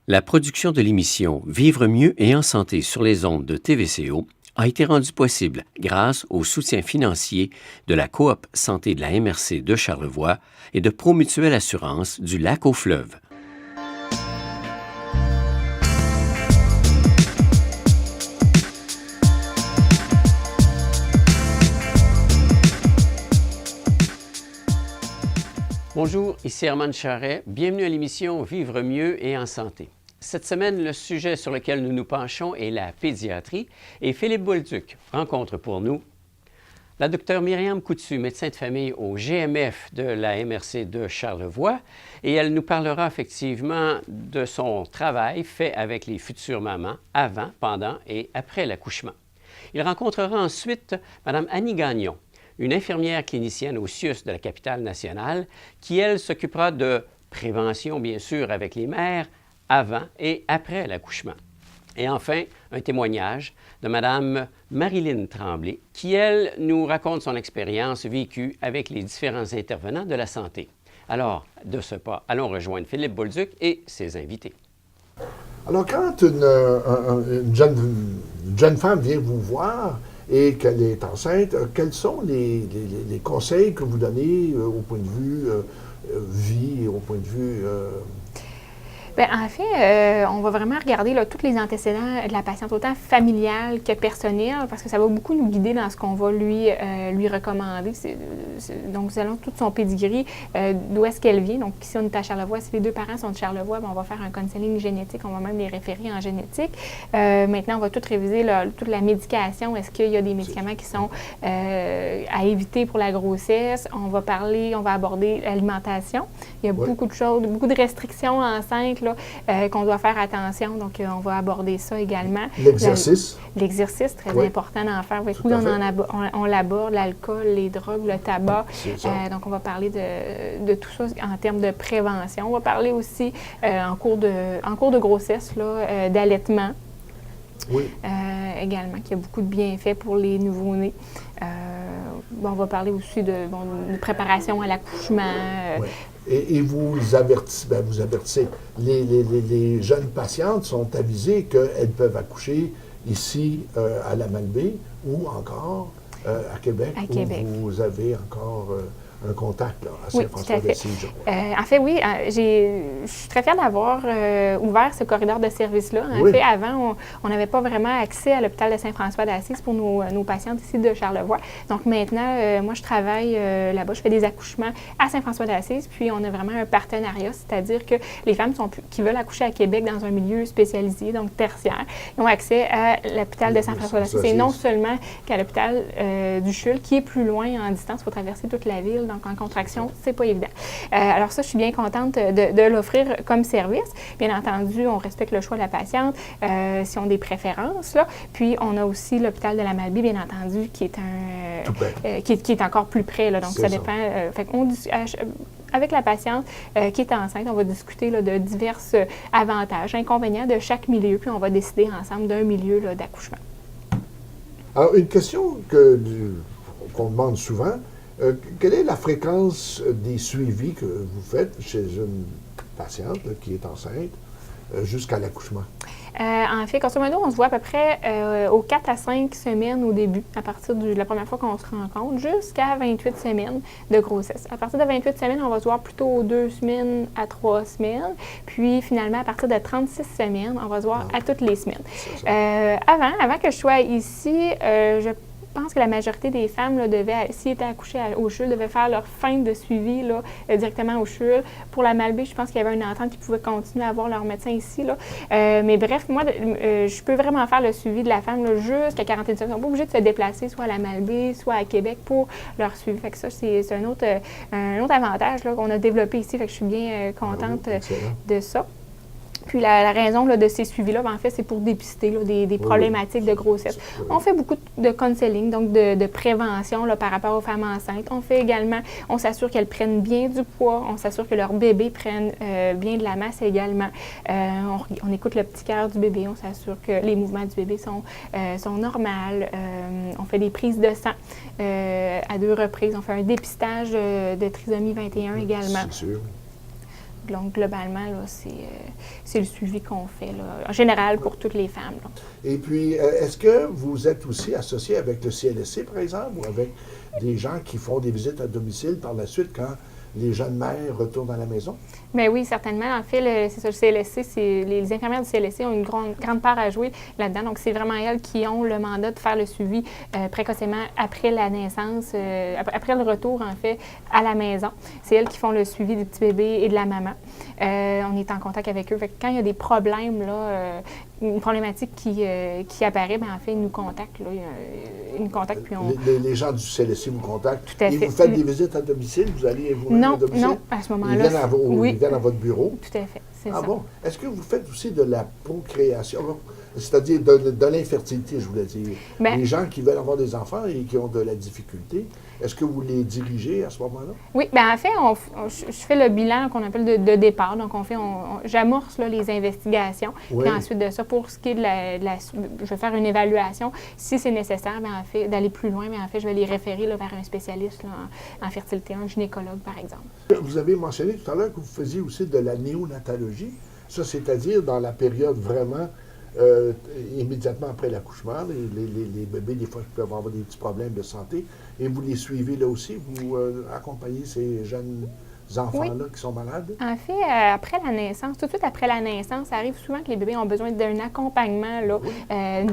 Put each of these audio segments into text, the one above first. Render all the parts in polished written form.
La production de l'émission Vivre mieux et en santé sur les ondes de TVCO a été rendue possible grâce au soutien financier de la Coop Santé de la MRC de Charlevoix et de Promutuelle Assurance du Lac-aux-Fleuves. Bonjour, ici Herman Charret. Bienvenue à l'émission Vivre mieux et en santé. Cette semaine, le sujet sur lequel nous nous penchons est la pédiatrie et Philippe Bolduc rencontre pour nous la Dr Myriam Coutu, médecin de famille au GMF de la MRC de Charlevoix, et elle nous parlera effectivement de son travail fait avec les futures mamans avant, pendant et après l'accouchement. Il rencontrera ensuite Mme Annie Gagnon, une infirmière clinicienne au CIUS de la capitale nationale, qui, elle, s'occupera de prévention, bien sûr, avec les mères, avant et après l'accouchement. Et enfin, un témoignage de Mme Marilyn Tremblay, qui, elle, nous raconte son expérience vécue avec les différents intervenants de la santé. Alors, de ce pas, allons rejoindre Philippe Bolduc et ses invités. Alors, quand une jeune femme vient vous voir et qu'elle est enceinte, quels sont les conseils que vous donnez au point de vue vie et au point de vue... Bien, en fait, on va vraiment regarder là, tous les antécédents de la patiente, autant familial que personnel, parce que ça va beaucoup nous guider dans ce qu'on va lui recommander. Donc, nous allons tout son pedigree, d'où est-ce qu'elle vient. Donc, si on est à Charlevoix, si les deux parents sont de Charlevoix, bien, on va faire un counseling génétique, on va même les référer en génétique. Maintenant, on va tout réviser, toute la médication. Est-ce qu'il y a des médicaments qui sont à éviter pour la grossesse? On va aborder l'alimentation. Il y a beaucoup de choses, beaucoup de restrictions enceintes qu'on doit faire attention. Donc, on va aborder ça également. L'exercice. L'exercice, très important d'en faire. Oui, on l'aborde, l'alcool, les drogues, le tabac. Donc, on va parler de tout ça en termes de prévention. On va parler aussi en cours de grossesse, d'allaitement. Oui. Également, qu'il y a beaucoup de bienfaits pour les nouveau-nés. On va parler aussi de préparation à l'accouchement. Oui. Et vous avertissez, les jeunes patientes sont avisées qu'elles peuvent accoucher ici à la Malbaie ou encore à Québec, où vous avez encore un contact là, à Saint-François-d'Assise, je crois. En fait, oui, je suis très fière d'avoir ouvert ce corridor de service-là. En fait, avant, on n'avait pas vraiment accès à l'hôpital de Saint-François-d'Assise pour nos patientes ici de Charlevoix. Donc maintenant, moi, je travaille là-bas, je fais des accouchements à Saint-François-d'Assise, puis on a vraiment un partenariat, c'est-à-dire que les femmes qui veulent accoucher à Québec dans un milieu spécialisé, donc tertiaire, ils ont accès à l'hôpital de Saint-François-d'Assise. Et non seulement qu'à l'hôpital du CHUL, qui est plus loin en distance, il faut traverser toute la ville. Donc, en contraction, c'est pas évident. Alors ça, je suis bien contente de l'offrir comme service. Bien entendu, on respecte le choix de la patiente, si on a des préférences. Là. Puis, on a aussi l'hôpital de la Malbaie, bien entendu, qui est qui est encore plus près. Là. Donc, ça dépend. Avec la patiente qui est enceinte, on va discuter de divers avantages, inconvénients de chaque milieu, puis on va décider ensemble d'un milieu d'accouchement. Alors, une question qu'on demande souvent, quelle est la fréquence des suivis que vous faites chez une patiente qui est enceinte jusqu'à l'accouchement? En fait, grosso modo, on se voit à peu près aux 4 à 5 semaines au début, à partir de la première fois qu'on se rencontre, jusqu'à 28 semaines de grossesse. À partir de 28 semaines, on va se voir plutôt aux 2 semaines à 3 semaines. Puis, finalement, à partir de 36 semaines, on va se voir à toutes les semaines. Avant que je sois ici, je pense que la majorité des femmes, s'ils étaient accouchées au CHUL, devaient faire leur fin de suivi directement au CHUL. Pour la Malbaie, je pense qu'il y avait une entente qui pouvait continuer à avoir leur médecin ici. Mais bref, moi, je peux vraiment faire le suivi de la femme jusqu'à 41 semaines. Ils ne sont pas obligés de se déplacer soit à la Malbaie, soit à Québec pour leur suivi. Fait que ça, c'est un autre avantage qu'on a développé ici. Fait que je suis bien contente de ça. Puis la raison de ces suivis-là, en fait, c'est pour dépister des problématiques de grossesse. On fait beaucoup de counseling, donc de prévention par rapport aux femmes enceintes. On fait également, on s'assure qu'elles prennent bien du poids, on s'assure que leur bébé prenne bien de la masse également. On écoute le petit cœur du bébé, on s'assure que les mouvements du bébé sont normaux. On fait des prises de sang à 2 reprises. On fait un dépistage de trisomie 21 également. C'est sûr. Donc, globalement, là, c'est le suivi qu'on fait, là, en général, pour toutes les femmes. Là. Et puis, est-ce que vous êtes aussi associé avec le CLSC, par exemple, ou avec des gens qui font des visites à domicile par la suite quand les jeunes mères retournent à la maison? Bien oui, certainement. En fait, c'est ça, le CLSC, les infirmières du CLSC ont une grande part à jouer là-dedans. Donc, c'est vraiment elles qui ont le mandat de faire le suivi précocement après la naissance, après le retour, en fait, à la maison. C'est elles qui font le suivi du petit bébé et de la maman. On est en contact avec eux. Fait que quand il y a des problèmes, là, une problématique qui apparaît, bien, en fait, ils nous contactent. Là, ils nous contactent, puis on... Les gens du CLSC vous contactent. Tout à fait. Et vous faites des visites à domicile? Vous allez vous Non, à domicile? non, à ce moment-là. Ils viennent à votre bureau? Tout à fait, c'est ça. Ah bon? Est-ce que vous faites aussi de la procréation? C'est-à-dire de l'infertilité, je voulais dire. Bien, les gens qui veulent avoir des enfants et qui ont de la difficulté, est-ce que vous les dirigez à ce moment-là? Oui, bien en fait, je fais le bilan qu'on appelle de départ. Donc, j'amorce là, les investigations. Oui. Puis ensuite de ça, pour ce qui est je vais faire une évaluation. Si c'est nécessaire, bien, en fait, d'aller plus loin, bien, en fait, je vais les référer là, vers un spécialiste là, en fertilité, un gynécologue, par exemple. Vous avez mentionné tout à l'heure que vous faisiez aussi de la néonatologie. Ça, c'est-à-dire dans la période vraiment immédiatement après l'accouchement, les bébés, des fois, peuvent avoir des petits problèmes de santé. Et vous les suivez là aussi? Vous accompagnez ces jeunes enfants-là qui sont malades? En fait, après la naissance, tout de suite après la naissance, ça arrive souvent que les bébés ont besoin d'un accompagnement là,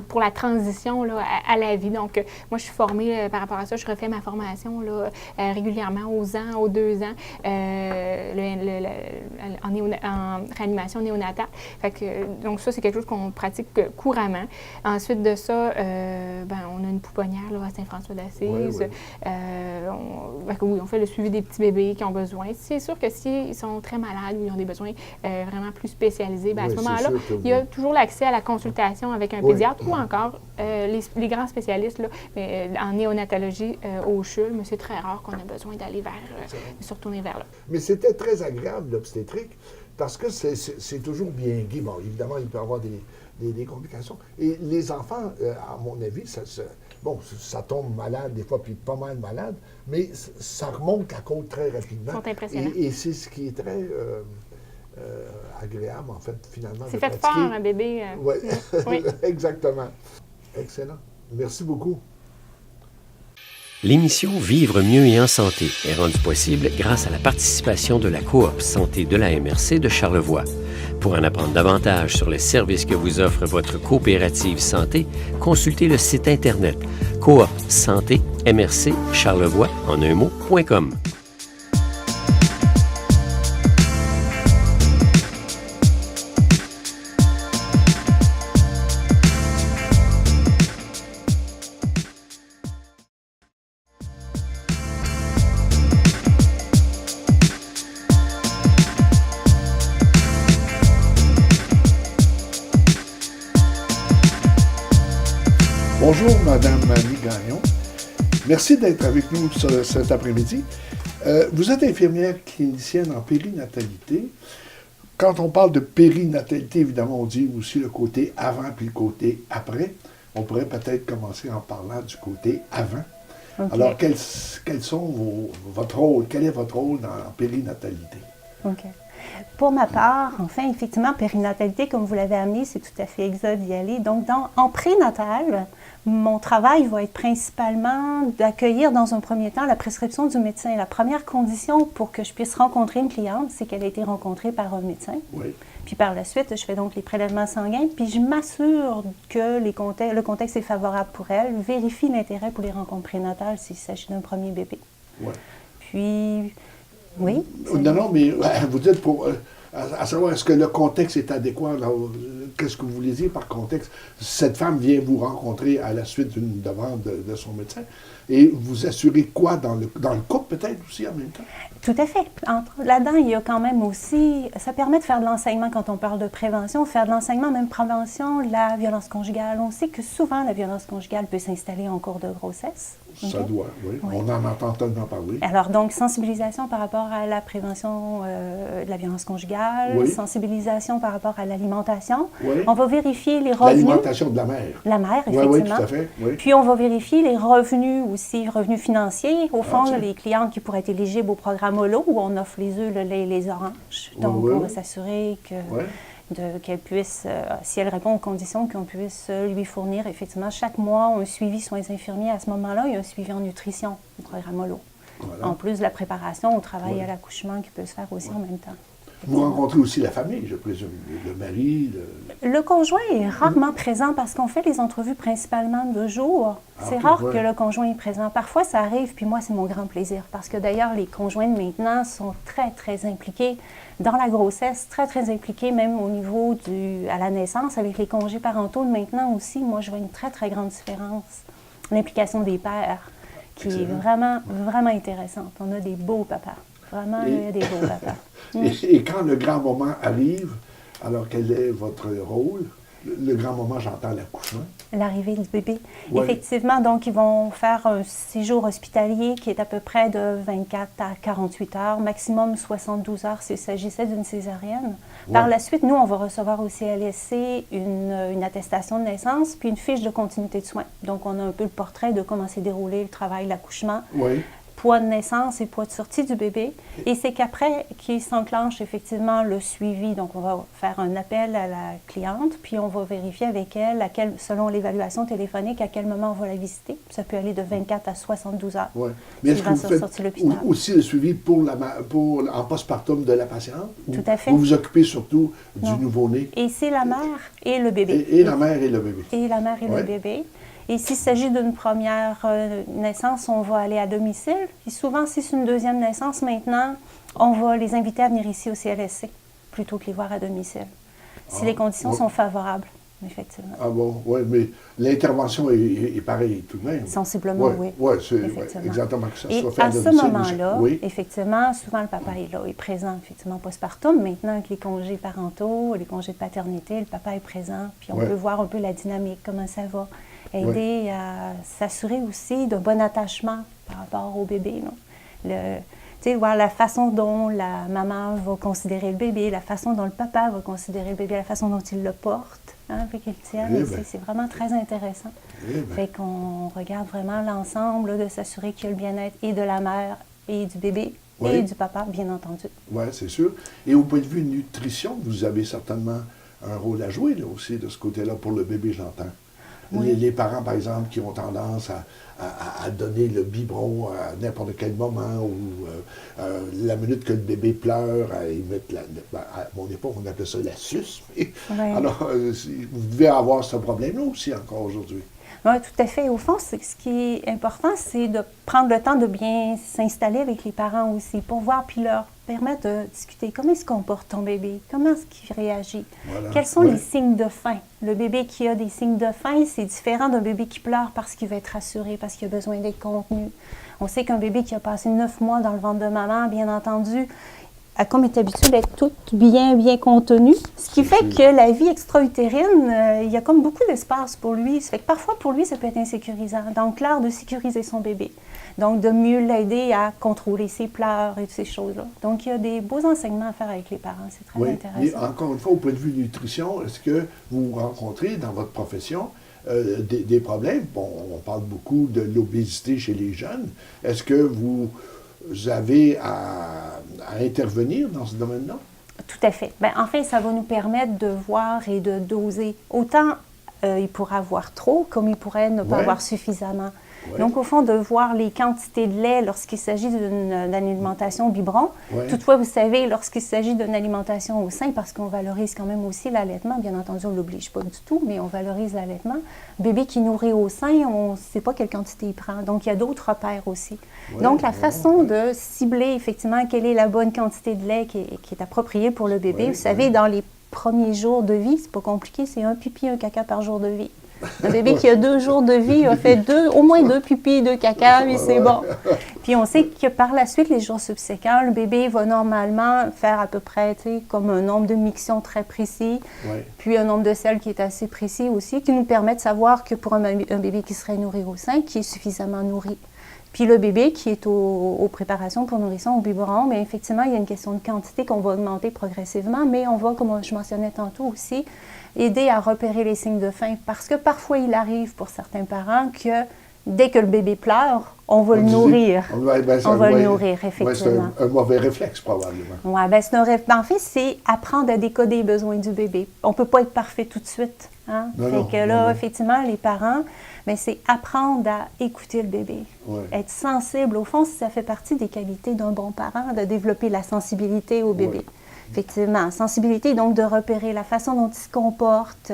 pour la transition là, à la vie. Donc, moi, je suis formée par rapport à ça. Je refais ma formation là, régulièrement aux ans, aux 2 ans, en réanimation néonatale. Fait que, donc, ça, c'est quelque chose qu'on pratique couramment. Ensuite de ça, on a une pouponnière là, à Saint-François-d'Assise. On fait le suivi des petits bébés qui ont besoin. C'est sûr que s'ils sont très malades ou ils ont des besoins vraiment plus spécialisés, à ce moment-là, il y a toujours l'accès à la consultation avec un pédiatre ou encore les grands spécialistes là, en néonatologie au CHUL, mais c'est très rare qu'on ait besoin d'aller se retourner vers là. Mais c'était très agréable, l'obstétrique, parce que c'est toujours bien gai. Bon, évidemment, il peut y avoir des complications. Et les enfants, à mon avis, ça tombe malade des fois, puis pas mal malade, mais ça remonte la côte très rapidement. Ils sont impressionnants. Et c'est ce qui est très agréable, en fait, finalement. C'est fait fort, un bébé. Ouais. Oui, exactement. Excellent. Merci beaucoup. L'émission Vivre mieux et en santé est rendue possible grâce à la participation de la Coop Santé de la MRC de Charlevoix. Pour en apprendre davantage sur les services que vous offre votre coopérative santé, consultez le site Internet coop santé mrc charlevoix en un mot.com. Bonjour, Madame Annie Gagnon. Merci d'être avec nous cet après-midi. Vous êtes infirmière clinicienne en périnatalité. Quand on parle de périnatalité, évidemment, on dit aussi le côté avant puis le côté après. On pourrait peut-être commencer en parlant du côté avant. Okay. Alors, quel est votre rôle dans la périnatalité? OK. Pour ma part, enfin, effectivement, périnatalité, comme vous l'avez amené, c'est tout à fait exact d'y aller. Donc, en prénatal, mon travail va être principalement d'accueillir dans un premier temps la prescription du médecin. La première condition pour que je puisse rencontrer une cliente, c'est qu'elle a été rencontrée par un médecin. Oui. Puis par la suite, je fais donc les prélèvements sanguins, puis je m'assure que le contexte est favorable pour elle, vérifie l'intérêt pour les rencontres prénatales s'il s'agit d'un premier bébé. Oui. Puis... Oui. Non, mais vous dites pour à savoir est-ce que le contexte est adéquat. Qu'est-ce que vous voulez dire par contexte? Cette femme vient vous rencontrer à la suite d'une demande de son médecin et vous assurez quoi dans le couple peut-être aussi en même temps? Tout à fait. Là-dedans, il y a quand même aussi, ça permet de faire de l'enseignement quand on parle de prévention, faire de l'enseignement, même prévention, la violence conjugale. On sait que souvent la violence conjugale peut s'installer en cours de grossesse. Ça doit, oui. On en entend tellement parler. Alors, donc, sensibilisation par rapport à la prévention de la violence conjugale, sensibilisation par rapport à l'alimentation, Oui. On va vérifier les revenus. L'alimentation de la mère. La mère, Oui, effectivement. oui, tout à fait. Oui. Puis, on va vérifier les revenus aussi, revenus financiers. Au fond, tiens. les clientes qui pourraient être éligibles au programme HOLO, où on offre les œufs, le lait et les oranges. Donc, oui, on oui. va s'assurer que... Oui. qu'elle puisse, si elle répond aux conditions, qu'on puisse lui fournir effectivement chaque mois un suivi soins infirmiers à ce moment-là et un suivi en nutrition au programme HOLO. Voilà. En plus de la préparation au travail Oui. à l'accouchement qui peut se faire aussi en même temps. Vous rencontrez aussi la famille, je présume, le mari, Le conjoint est rarement présent parce qu'on fait les entrevues principalement de jour. C'est ok, rare ouais. que le conjoint est présent. Parfois, ça arrive, puis moi, c'est mon grand plaisir parce que d'ailleurs, les conjoints de maintenant sont très, très impliqués dans la grossesse, très, très impliqués même au niveau à la naissance avec les congés parentaux de maintenant aussi. Moi, je vois une très, très grande différence. L'implication des pères qui est Excellent. vraiment, vraiment intéressante. On a des beaux papas. Vraiment, Et- il y a des beaux papas. et quand le grand moment arrive, alors quel est votre rôle? Le grand moment, j'entends l'accouchement. L'arrivée du bébé. Ouais. Effectivement, donc, ils vont faire un séjour hospitalier qui est à peu près de 24 à 48 heures, maximum 72 heures s'il s'agissait d'une césarienne. Par Ouais. la suite, nous, on va recevoir au CLSC une attestation de naissance puis une fiche de continuité de soins. Donc, on a un peu le portrait de comment s'est déroulé le travail, l'accouchement. Oui. Poids de naissance et poids de sortie du bébé. Et c'est qu'après qu'il s'enclenche effectivement le suivi. Donc, on va faire un appel à la cliente, puis on va vérifier avec elle, selon l'évaluation téléphonique, à quel moment on va la visiter. Ça peut aller de 24 à 72 heures. Ouais. Mais est-ce que suivant vous sa faites sortie de l'hôpital. aussi le suivi en postpartum de la patiente? Tout à fait. Vous vous occupez surtout du Non. nouveau-né? Et c'est la mère et le bébé. Et la mère et le bébé. Et la mère et Ouais. le bébé. Et s'il s'agit d'une première naissance, on va aller à domicile. Et souvent, si c'est une deuxième naissance, maintenant, on va les inviter à venir ici au CLSC plutôt que les voir à domicile. Si Ah, les conditions ouais. sont favorables, effectivement. Ah bon, oui, mais l'intervention est pareille tout de même. Sensiblement, oui. Oui, c'est Effectivement. exactement que ça Et soit fait à domicile. ce moment-là, Oui, effectivement, souvent le papa est là, est présent, effectivement, postpartum. Maintenant, avec les congés parentaux, les congés de paternité, le papa est présent. Puis on Ouais. peut voir un peu la dynamique, comment ça va. Aider à s'assurer aussi d'un bon attachement par rapport au bébé. Tu sais, voir la façon dont la maman va considérer le bébé, la façon dont le papa va considérer le bébé, la façon dont il le porte, puis qu'il le tienne. Eh Et ben. c'est vraiment très intéressant. Eh ben. Fait qu'on regarde vraiment l'ensemble là, de s'assurer qu'il y a le bien-être et de la mère et du bébé Oui. et du papa, bien entendu. Oui, c'est sûr. Et au point de vue nutrition, vous avez certainement un rôle à jouer là, aussi de ce côté-là pour le bébé, j'entends. Oui. Les parents, par exemple, qui ont tendance à donner le biberon à n'importe quel moment ou la minute que le bébé pleure, à y mettre à mon époque, on appelait ça la suce. Ouais. Alors, vous devez avoir ce problème-là aussi encore aujourd'hui. Oui, tout à fait. Au fond, ce qui est important, c'est de prendre le temps de bien s'installer avec les parents aussi pour voir, puis leur permettre de discuter. Comment se comporte ton bébé? Comment est-ce qu'il réagit? Voilà. Quels sont Ouais. les signes de faim? Le bébé qui a des signes de faim, c'est différent d'un bébé qui pleure parce qu'il va être rassuré, parce qu'il a besoin d'être contenu. On sait qu'un bébé qui a passé 9 mois dans le ventre de maman, bien entendu, a comme est habitué d'être toute bien contenue. Ce qui fait que la vie extra-utérine, il y a comme beaucoup d'espace pour lui. Ça fait que parfois, pour lui, ça peut être insécurisant. Donc, l'art de sécuriser son bébé. Donc, de mieux l'aider à contrôler ses pleurs et toutes ces choses-là. Donc, il y a des beaux enseignements à faire avec les parents. C'est très Oui, mais intéressant. encore une fois, au point de vue nutrition, est-ce que vous rencontrez dans votre profession des problèmes? Bon, on parle beaucoup de l'obésité chez les jeunes. Est-ce que vous avez à intervenir dans ce domaine-là? Tout à fait. Bien, en fait, ça va nous permettre de voir et de doser. Autant il pourrait avoir trop, comme il pourrait ne pas Ouais. avoir suffisamment. Ouais. Donc, au fond, de voir les quantités de lait lorsqu'il s'agit d'une alimentation biberon. Ouais. Toutefois, vous savez, lorsqu'il s'agit d'une alimentation au sein, parce qu'on valorise quand même aussi l'allaitement, bien entendu, on ne l'oblige pas du tout, mais on valorise l'allaitement. Bébé qui nourrit au sein, on ne sait pas quelle quantité il prend. Donc, il y a d'autres repères aussi. Ouais, Donc, la ouais, façon ouais. de cibler effectivement quelle est la bonne quantité de lait qui est appropriée pour le bébé. Ouais, Vous savez, ouais. dans les premiers jours de vie, c'est pas compliqué, c'est un pipi, un caca par jour de vie. Un bébé qui a 2 jours de vie a fait au moins 2 pipis, 2 caca, mais c'est bon. Puis on sait que par la suite, les jours subséquents, le bébé va normalement faire à peu près, tu sais, comme un nombre de mictions très précis, Ouais. puis un nombre de selles qui est assez précis aussi, qui nous permet de savoir que pour un bébé qui serait nourri au sein, qui est suffisamment nourri. Puis le bébé qui est aux préparations pour nourrisson, au biberon, mais effectivement, il y a une question de quantité qu'on va augmenter progressivement, mais on va, comme je mentionnais tantôt aussi, aider à repérer les signes de faim. Parce que parfois, il arrive pour certains parents que dès que le bébé pleure, on va le nourrir. On va le nourrir, effectivement. C'est un mauvais réflexe, probablement. Oui, en fait, c'est apprendre à décoder les besoins du bébé. On ne peut pas être parfait tout de suite. Hein? Effectivement, les parents, c'est apprendre à écouter le bébé. Ouais. Être sensible. Au fond, ça fait partie des qualités d'un bon parent, de développer la sensibilité au bébé. Ouais. Effectivement, sensibilité, donc de repérer la façon dont il se comporte,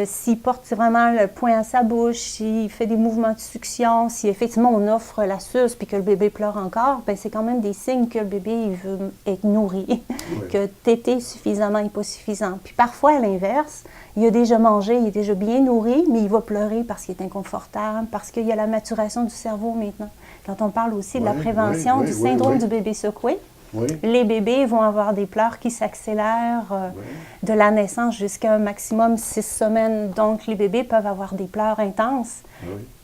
s'il porte vraiment le poing à sa bouche, s'il fait des mouvements de succion, si effectivement on offre la suce puis que le bébé pleure encore, c'est quand même des signes que le bébé il veut être nourri, que téter suffisamment n'est pas suffisant. Puis parfois, à l'inverse, il a déjà mangé, il est déjà bien nourri, mais il va pleurer parce qu'il est inconfortable, parce qu'il y a la maturation du cerveau maintenant. Quand on parle aussi de la prévention du syndrome du bébé secoué, les bébés vont avoir des pleurs qui s'accélèrent de la naissance jusqu'à un maximum 6 semaines. Donc, les bébés peuvent avoir des pleurs intenses,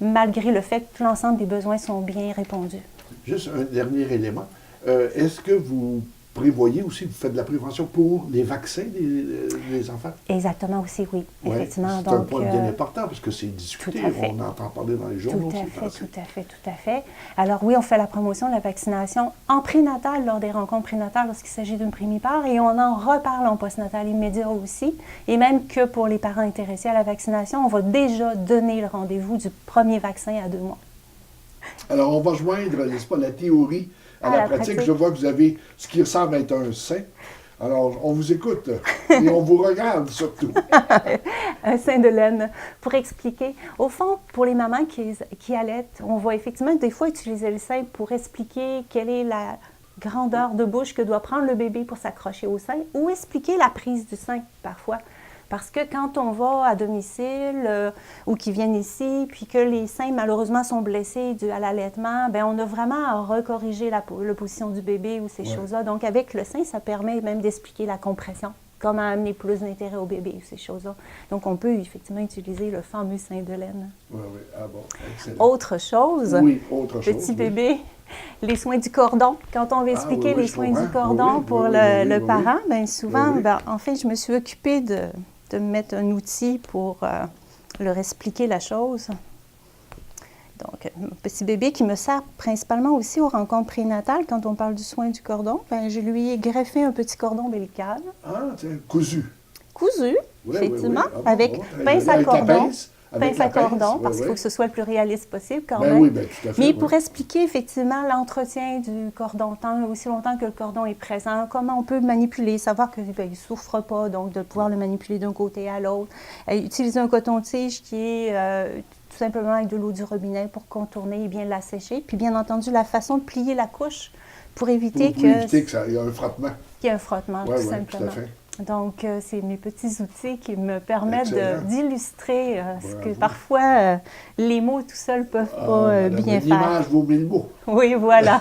malgré le fait que l'ensemble des besoins sont bien répondus. Juste un dernier élément. Est-ce que vous prévoyez aussi, vous faites de la prévention pour les vaccins des enfants? Exactement aussi, oui. Effectivement. C'est un point bien important parce que c'est discuté, on entend parler dans les journaux. Tout à fait. Alors oui, on fait la promotion de la vaccination en prénatal lors des rencontres prénatales lorsqu'il s'agit d'une primipare et on en reparle en postnatal immédiat aussi. Et même que pour les parents intéressés à la vaccination, on va déjà donner le rendez-vous du premier vaccin à 2 mois. Alors, on va joindre, n'est-ce pas, la théorie à la pratique. Je vois que vous avez ce qui ressemble à être un sein. Alors, on vous écoute et on vous regarde surtout. Un sein de laine. Pour expliquer, au fond, pour les mamans qui allaitent, on va effectivement des fois utiliser le sein pour expliquer quelle est la grandeur de bouche que doit prendre le bébé pour s'accrocher au sein ou expliquer la prise du sein parfois. Parce que quand on va à domicile ou qu'ils viennent ici, puis que les seins malheureusement sont blessés dû à l'allaitement, on a vraiment à recorriger la position du bébé ou ces choses-là. Donc avec le sein, ça permet même d'expliquer la compression, comment amener plus d'intérêt au bébé ou ces choses-là. Donc on peut effectivement utiliser le fameux sein de laine. Oui. Ah bon, excellent. Autre chose, petit bébé, les soins du cordon. Quand on va expliquer les soins du cordon pour le parent, souvent, en fait, je me suis occupée de mettre un outil pour leur expliquer la chose. Donc, un petit bébé qui me sert principalement aussi aux rencontres prénatales. Quand on parle du soin du cordon, je lui ai greffé un petit cordon ombilical. Ah, c'est cousu. Cousu, effectivement, avec pince à cordon. Pince à cordon, parce qu'il faut que ce soit le plus réaliste possible quand même. Oui, tout à fait. Mais pour expliquer effectivement l'entretien du cordon, aussi longtemps que le cordon est présent, comment on peut le manipuler, savoir qu'il ne souffre pas, donc de pouvoir le manipuler d'un côté à l'autre. Utiliser un coton-tige qui est tout simplement avec de l'eau du robinet pour contourner et bien la sécher. Puis bien entendu, la façon de plier la couche pour éviter qu'il y ait un frottement. Qu'il y ait un frottement, tout simplement. Tout à fait. Donc, c'est mes petits outils qui me permettent d'illustrer ce que parfois les mots tout seuls ne peuvent pas bien faire. L'image vaut 1000 mots. Oui, voilà.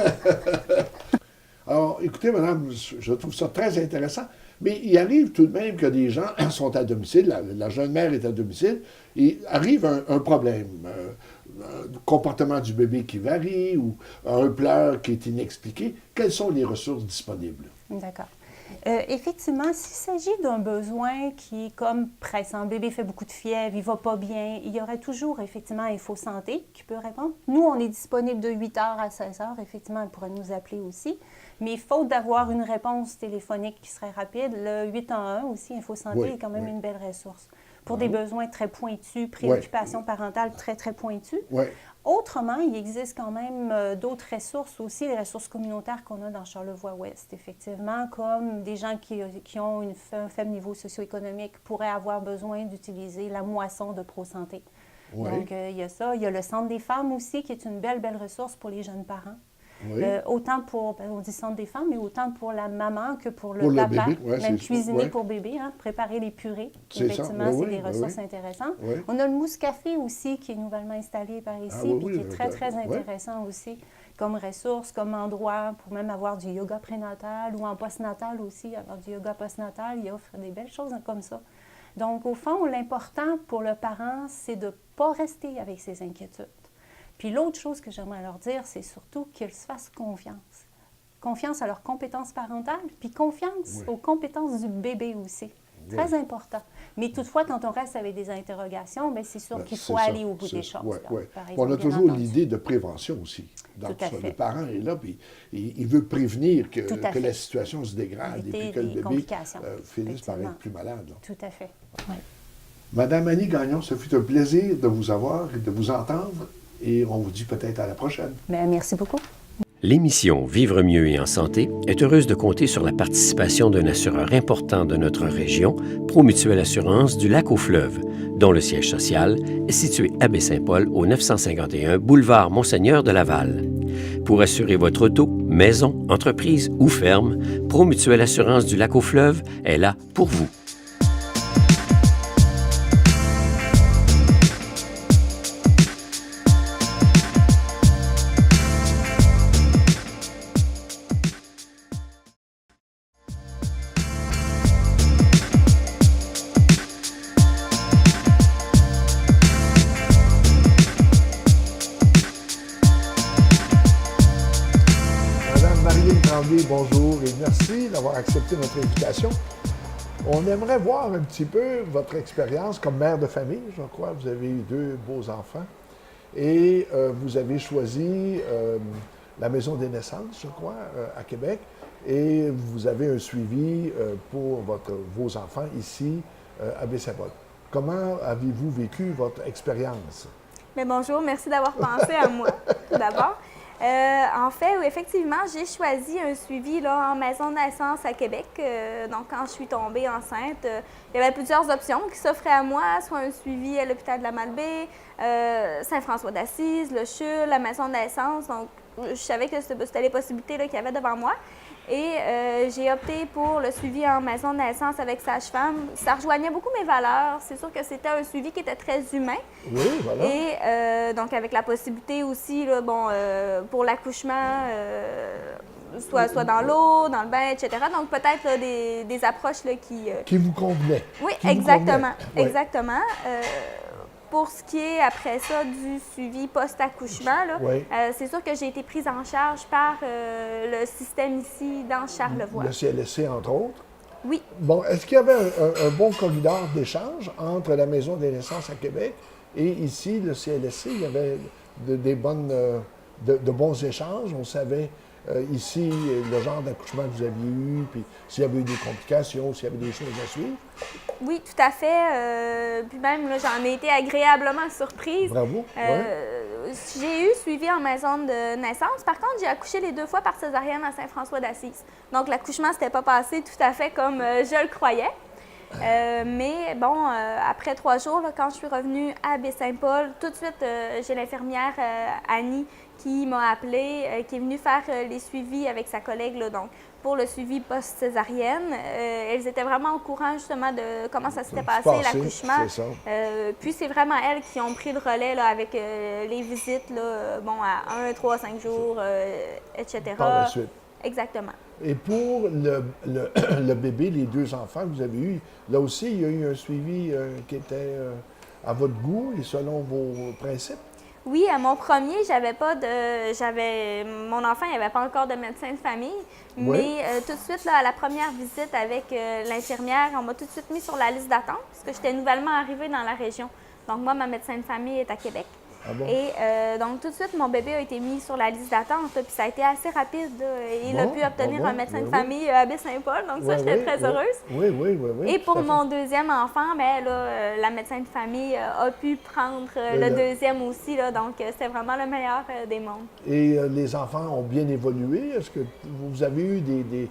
Alors, écoutez, madame, je trouve ça très intéressant, mais il arrive tout de même que des gens sont à domicile, la jeune mère est à domicile, et arrive un problème, un comportement du bébé qui varie ou un pleur qui est inexpliqué. Quelles sont les ressources disponibles? D'accord. Effectivement, s'il s'agit d'un besoin qui est comme pressant, le bébé fait beaucoup de fièvre, il ne va pas bien, il y aurait toujours effectivement Info Santé qui peut répondre. Nous, on est disponible de 8h à 16h, effectivement, elle pourrait nous appeler aussi. Mais faute d'avoir une réponse téléphonique qui serait rapide, le 811 aussi, Info Santé est quand même une belle ressource. Pour des besoins très pointus, préoccupations parentales très, très pointues. Autrement, il existe quand même d'autres ressources aussi, les ressources communautaires qu'on a dans Charlevoix-Ouest, effectivement, comme des gens qui ont un faible niveau socio-économique pourraient avoir besoin d'utiliser la moisson de ProSanté. Donc, il y a ça. Il y a le Centre des femmes aussi, qui est une belle ressource pour les jeunes parents. Autant pour, on dit centre des femmes, mais autant pour la maman que pour le papa. Bébé, même cuisiner pour bébé, préparer les purées. Effectivement, c'est des ressources intéressantes. On a le mousse café aussi qui est nouvellement installé par ici, puis qui est très, très intéressant aussi comme ressource, comme endroit pour même avoir du yoga prénatal ou en postnatal aussi, avoir du yoga postnatal. Il offre des belles choses comme ça. Donc, au fond, l'important pour le parent, c'est de ne pas rester avec ses inquiétudes. Puis l'autre chose que j'aimerais leur dire, c'est surtout qu'ils se fassent confiance. Confiance à leurs compétences parentales, puis confiance aux compétences du bébé aussi. Très important. Mais toutefois, quand on reste avec des interrogations, bien, c'est sûr qu'il faut aller au bout des choses. On a toujours l'idée de prévention aussi. Donc, le parent est là, puis il veut prévenir que la situation se dégrade et puis que le bébé finisse par être plus malade. Là. Tout à fait. Oui. Madame Annie Gagnon, ce fut un plaisir de vous avoir et de vous entendre. Et on vous dit peut-être à la prochaine. Bien, merci beaucoup. L'émission Vivre mieux et en santé est heureuse de compter sur la participation d'un assureur important de notre région, Promutuelle Assurance du Lac-aux-Fleuves, dont le siège social est situé à Baie-Saint-Paul au 951 boulevard Monseigneur de Laval. Pour assurer votre auto, maison, entreprise ou ferme, Promutuelle Assurance du Lac-aux-Fleuves est là pour vous. Bonjour et merci d'avoir accepté notre invitation. On aimerait voir un petit peu votre expérience comme mère de famille, je crois. Vous avez eu 2 beaux enfants et vous avez choisi la Maison des naissances, je crois, à Québec. Et vous avez un suivi pour vos enfants ici à Baie-Saint-Paul. Comment avez-vous vécu votre expérience? Mais bonjour, merci d'avoir pensé à moi, tout d'abord. En fait, effectivement, j'ai choisi un suivi là, en maison de naissance à Québec. Donc, quand je suis tombée enceinte, il y avait plusieurs options qui s'offraient à moi, soit un suivi à l'hôpital de la Malbaie, Saint-François d'Assise, le CHUL, la maison de naissance. Donc, je savais que c'était les possibilités qu'il y avait devant moi. Et j'ai opté pour le suivi en maison de naissance avec sage-femme. Ça rejoignait beaucoup mes valeurs. C'est sûr que c'était un suivi qui était très humain. Oui, voilà. Et donc, avec la possibilité aussi, là, pour l'accouchement, soit dans l'eau, dans le bain, etc. Donc, peut-être là, des approches là, qui vous convenaient. Oui, qui exactement. Oui. Exactement. Pour ce qui est, après ça, du suivi post-accouchement, oui. C'est sûr que j'ai été prise en charge par le système ici dans Charlevoix. Le CLSC, entre autres. Oui. Bon, est-ce qu'il y avait un bon corridor d'échange entre la Maison des naissances à Québec et ici, le CLSC? Il y avait de bons échanges. On savait ici le genre d'accouchement que vous aviez eu, puis s'il y avait eu des complications, s'il y avait des choses à suivre. Oui, tout à fait. Puis même, là, j'en ai été agréablement surprise. Bravo. J'ai eu suivi en maison de naissance. Par contre, j'ai accouché les 2 fois par césarienne à Saint-François d'Assise. Donc, l'accouchement ne s'était pas passé tout à fait comme je le croyais. Mais bon, après 3 jours, là, quand je suis revenue à Baie-Saint-Paul, tout de suite, j'ai l'infirmière Annie qui m'a appelée, qui est venue faire les suivis avec sa collègue, là, donc pour le suivi post-césarienne. Elles étaient vraiment au courant justement de comment ça s'était passé, l'accouchement. Puis c'est vraiment elles qui ont pris le relais là, avec les visites là, à 1, 3, 5 jours, etc. Par la suite. Exactement. Et pour le bébé, les 2 enfants que vous avez eus, là aussi, il y a eu un suivi qui était à votre goût et selon vos principes? Oui, à mon premier, mon enfant, il n'y avait pas encore de médecin de famille, mais tout de suite, là, à la première visite avec l'infirmière, on m'a tout de suite mis sur la liste d'attente, parce que j'étais nouvellement arrivée dans la région. Donc moi, ma médecin de famille est à Québec. Ah bon? Et donc, tout de suite, mon bébé a été mis sur la liste d'attente, puis ça a été assez rapide. Il a pu obtenir un médecin de famille à Baie-Saint-Paul, donc ça, j'étais très heureuse. Oui. Et pour mon deuxième enfant, la médecin de famille a pu prendre le deuxième aussi, là, donc c'était vraiment le meilleur des mondes. Et les enfants ont bien évolué? Est-ce que vous avez eu des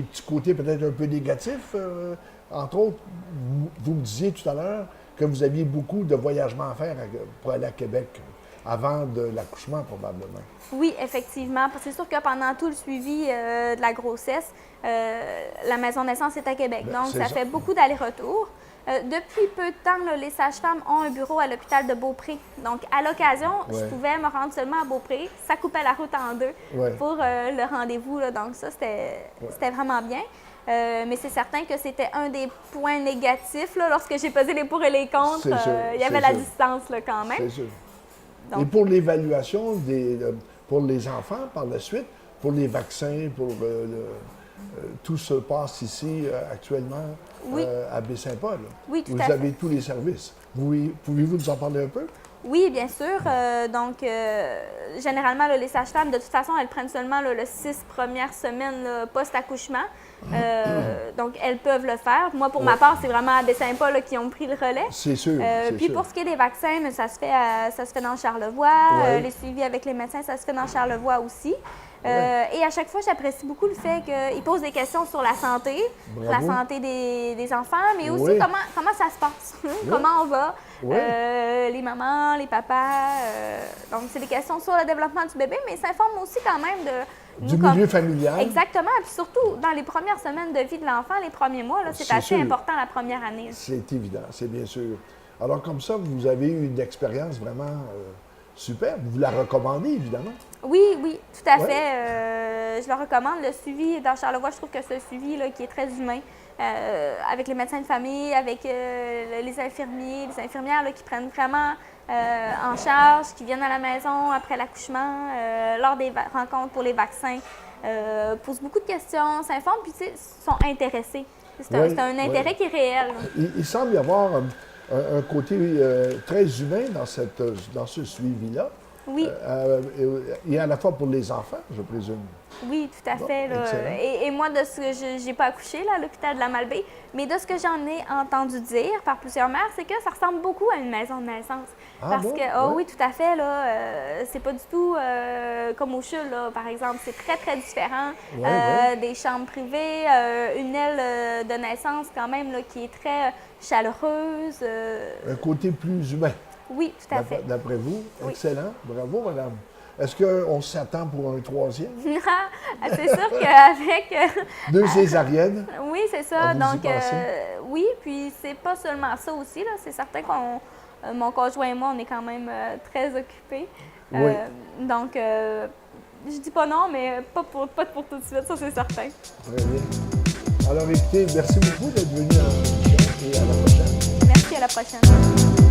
petits côtés peut-être un peu négatifs? Entre autres, vous me disiez tout à l'heure que vous aviez beaucoup de voyagements à faire pour aller à Québec avant de l'accouchement, probablement. Oui, effectivement. C'est sûr que pendant tout le suivi de la grossesse, la maison de naissance est à Québec. Donc, ça fait beaucoup d'allers-retours. Depuis peu de temps, là, les sages-femmes ont un bureau à l'hôpital de Beaupré. Donc, à l'occasion, je pouvais me rendre seulement à Beaupré. Ça coupait la route en 2 pour le rendez-vous. Là. Donc, ça, c'était vraiment bien. Mais c'est certain que c'était un des points négatifs. Là, lorsque j'ai pesé les pour et les contre, il y avait la distance là, quand même. C'est sûr. Et pour l'évaluation pour les enfants par la suite, pour les vaccins, tout se passe ici actuellement Oui. À Baie-Saint-Paul. Oui, tout Vous à fait. avez tous les services. Pouvez-vous nous en parler un peu? Oui, bien sûr. Généralement, là, les sages-femmes, de toute façon, elles prennent seulement là, les 6 premières semaines là, post-accouchement. Donc, elles peuvent le faire. Moi, pour ma part, c'est vraiment à Baie-Saint-Paul là, qui ont pris le relais. C'est sûr. c'est Puis sûr. pour ce qui est des vaccins, ça se fait dans Charlevoix. Ouais. Les suivis avec les médecins, ça se fait dans Charlevoix aussi. Ouais. Et à chaque fois, j'apprécie beaucoup le fait qu'ils posent des questions sur la santé, Bravo. la santé des enfants, mais aussi Oui. comment ça se passe, comment on va, les mamans, les papas. Donc, c'est des questions sur le développement du bébé, mais ils s'informent aussi quand même Du milieu familial. Exactement. Puis surtout, dans les premières semaines de vie de l'enfant, les premiers mois, là, c'est C'est assez sûr. important la première année. C'est évident, c'est bien sûr. Alors, comme ça, vous avez eu une expérience vraiment superbe. Vous la recommandez, évidemment. Oui, oui, tout à Ouais. fait. Je le recommande. Le suivi dans Charlevoix, je trouve que ce suivi là, qui est très humain, avec les médecins de famille, avec les infirmiers, les infirmières là, qui prennent vraiment en charge, qui viennent à la maison après l'accouchement, lors des rencontres pour les vaccins, posent beaucoup de questions, s'informent, puis tu sais, sont intéressés. C'est Oui, un intérêt qui est réel. Là. Il semble y avoir un côté très humain dans ce suivi-là. Oui. Et à la fois pour les enfants, je présume. Oui, tout à Bon, fait. Là. excellent. Et moi, de ce que j'ai pas accouché là, à l'hôpital de la Malbaie, mais de ce que j'en ai entendu dire par plusieurs mères, c'est que ça ressemble beaucoup à une maison de naissance. Ah Parce bon? que, Ouais. oui, tout à fait, là, c'est pas du tout comme au CHUL, là, par exemple. C'est très, très différent. Ouais, Des chambres privées, une aile de naissance quand même là, qui est très chaleureuse. Un côté plus humain, Oui, tout à fait. d'après vous. Oui. Excellent. Bravo, madame. Est-ce qu'on s'attend pour un troisième? C'est sûr qu'avec... 2 césariennes? Oui, c'est ça. vous y Donc, pensez? oui, puis c'est pas seulement ça aussi. Là. C'est certain qu'on, mon conjoint et moi, on est quand même très occupés. Oui. Donc, je dis pas non, mais pas pour tout de suite, ça c'est certain. Très bien. Alors, écoutez, merci beaucoup d'être venu à l'émission et à la prochaine. Merci, à la prochaine.